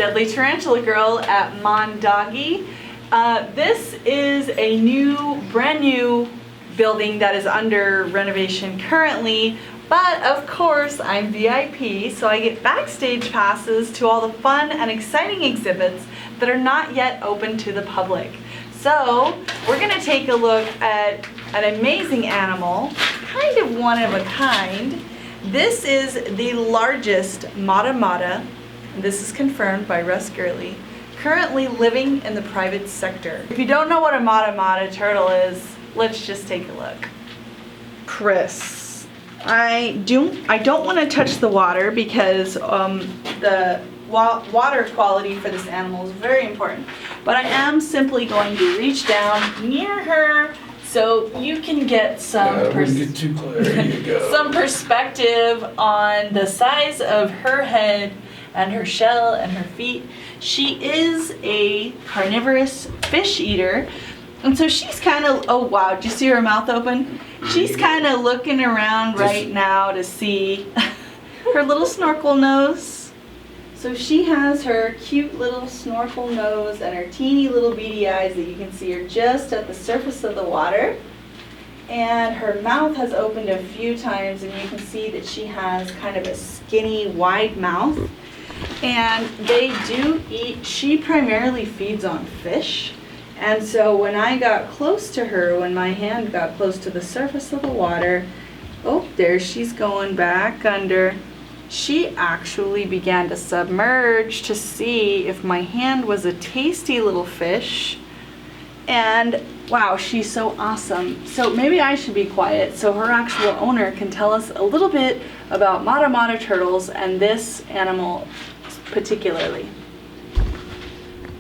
Deadly Tarantula Girl at Mondoggie. This is a brand new building that is under renovation currently, but of course I'm VIP, so I get backstage passes to all the fun and exciting exhibits that are not yet open to the public. So we're gonna take a look at an amazing animal, kind of one of a kind. This is the largest mata. This is confirmed by Russ Gurley, currently living in the private sector. If you don't know what a mata turtle is, let's just take a look. Chris, I don't want to touch the water because the water quality for this animal is very important, but I am simply going to reach down near her so you can get some some perspective on the size of her head and her shell and her feet. She is a carnivorous fish eater, and so she's kind of, oh wow, did you see her mouth open? She's kind of looking around right now to see her little snorkel nose. So she has her cute little snorkel nose and her teeny little beady eyes that you can see are just at the surface of the water. And her mouth has opened a few times, and you can see that she has kind of a skinny, wide mouth. And they do eat, she primarily feeds on fish. And so when I got close to her, when my hand got close to the surface of the water, oh, there she's going back under. She actually began to submerge to see if my hand was a tasty little fish. And wow, she's so awesome. So maybe I should be quiet so her actual owner can tell us a little bit about mata turtles and this animal particularly.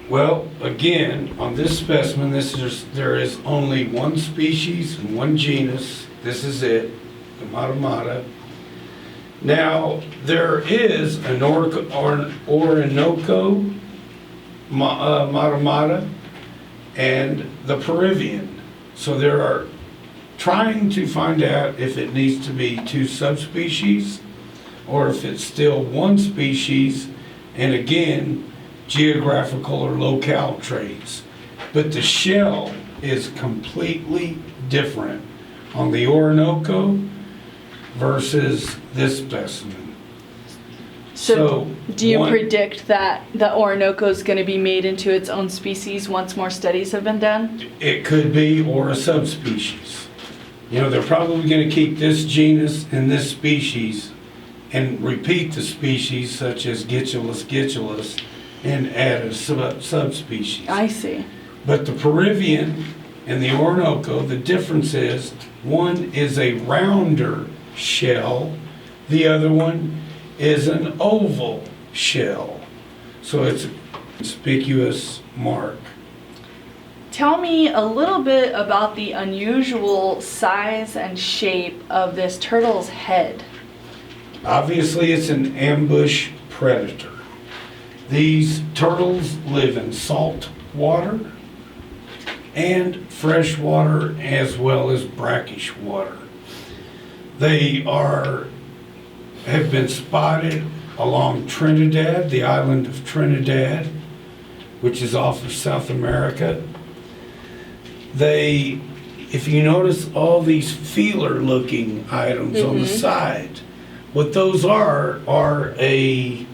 Well, again, on this specimen, there is only one species and one genus. This is it, the mata. Now, there is an Orinoco mata and the Peruvian. So they are trying to find out if it needs to be two subspecies or if it's still one species, and again, geographical or locale traits. But the shell is completely different on the Orinoco versus this specimen. So do you predict that the Orinoco is going to be made into its own species once more studies have been done? It could be, or a subspecies. You know, they're probably going to keep this genus and this species and repeat the species such as Chelus and add a subspecies. I see. But the Peruvian and the Orinoco, the difference is one is a rounder shell, the other one is an oval shell. So it's a conspicuous mark. Tell me a little bit about the unusual size and shape of this turtle's head. Obviously, it's an ambush predator. These turtles live in salt water and fresh water as well as brackish water. They have been spotted along Trinidad, the island of Trinidad, which is off of South America. If you notice all these feeler-looking items on the side, what those are a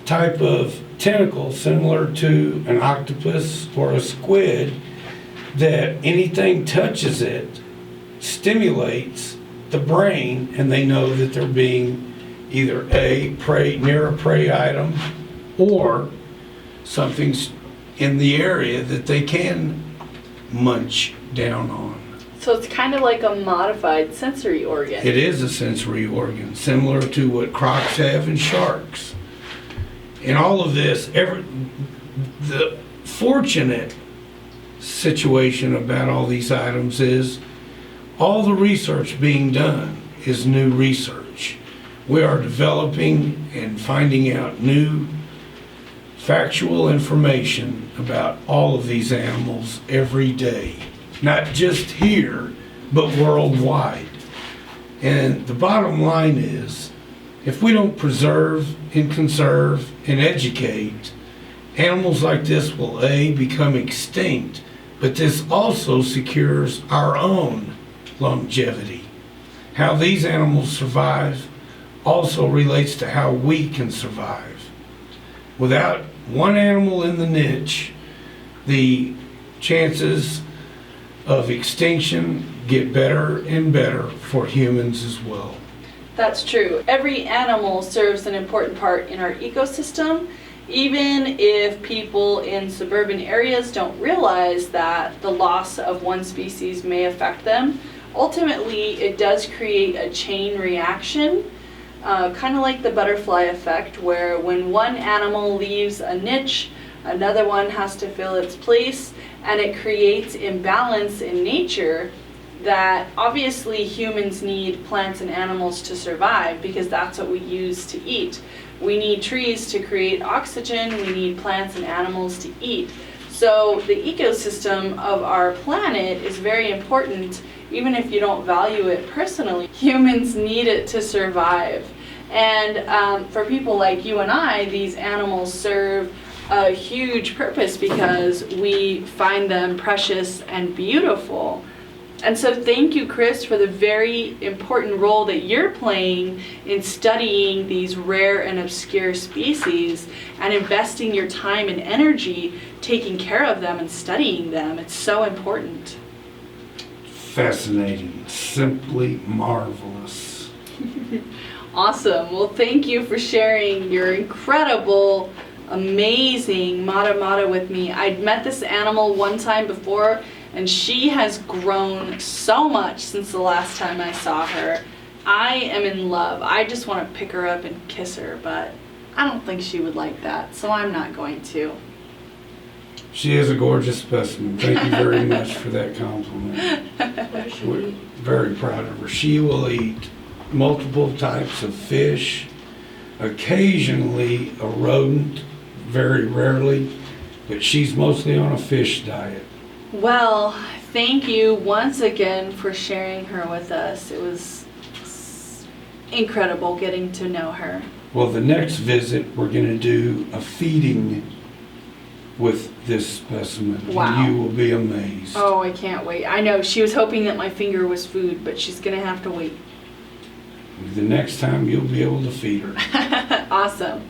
type of tentacle similar to an octopus or a squid that anything touches it stimulates the brain, and they know that they're being either near a prey item or something's in the area that they can munch down on. So it's kind of like a modified sensory organ. It is a sensory organ, similar to what crocs have and sharks. In all of this, the fortunate situation about all these items is all the research being done is new research. We are developing and finding out new factual information about all of these animals every day. Not just here, but worldwide. And the bottom line is, if we don't preserve and conserve and educate, Animals like this will become extinct, but this also secures our own longevity. How these animals survive also relates to how we can survive. Without one animal in the niche, the chances of extinction get better and better for humans as well. That's true. Every animal serves an important part in our ecosystem, even if people in suburban areas don't realize that the loss of one species may affect them. Ultimately, it does create a chain reaction, kind of like the butterfly effect, where when one animal leaves a niche, another one has to fill its place, and it creates imbalance in nature that obviously humans need plants and animals to survive because that's what we use to eat. We need trees to create oxygen, we need plants and animals to eat. So the ecosystem of our planet is very important, even if you don't value it personally. Humans need it to survive. And for people like you and I, these animals serve a huge purpose because we find them precious and beautiful. And so thank you, Chris, for the very important role that you're playing in studying these rare and obscure species and investing your time and energy taking care of them and studying them. It's so important. Fascinating, simply marvelous. Awesome. Well, thank you for sharing your incredible, amazing mata with me. I'd met this animal one time before, and she has grown so much since the last time I saw her. I am in love. I just want to pick her up and kiss her, but I don't think she would like that, so I'm not going to. She is a gorgeous specimen. Thank you very much for that compliment. We're very proud of her. She will eat multiple types of fish, occasionally a rodent, very rarely, but she's mostly on a fish diet. Well, thank you once again for sharing her with us. It was incredible getting to know her. Well, the next visit we're going to do a feeding with this specimen. Wow. You will be amazed. Oh, I can't wait. I know, she was hoping that my finger was food, but she's gonna have to wait. The next time you'll be able to feed her. Awesome.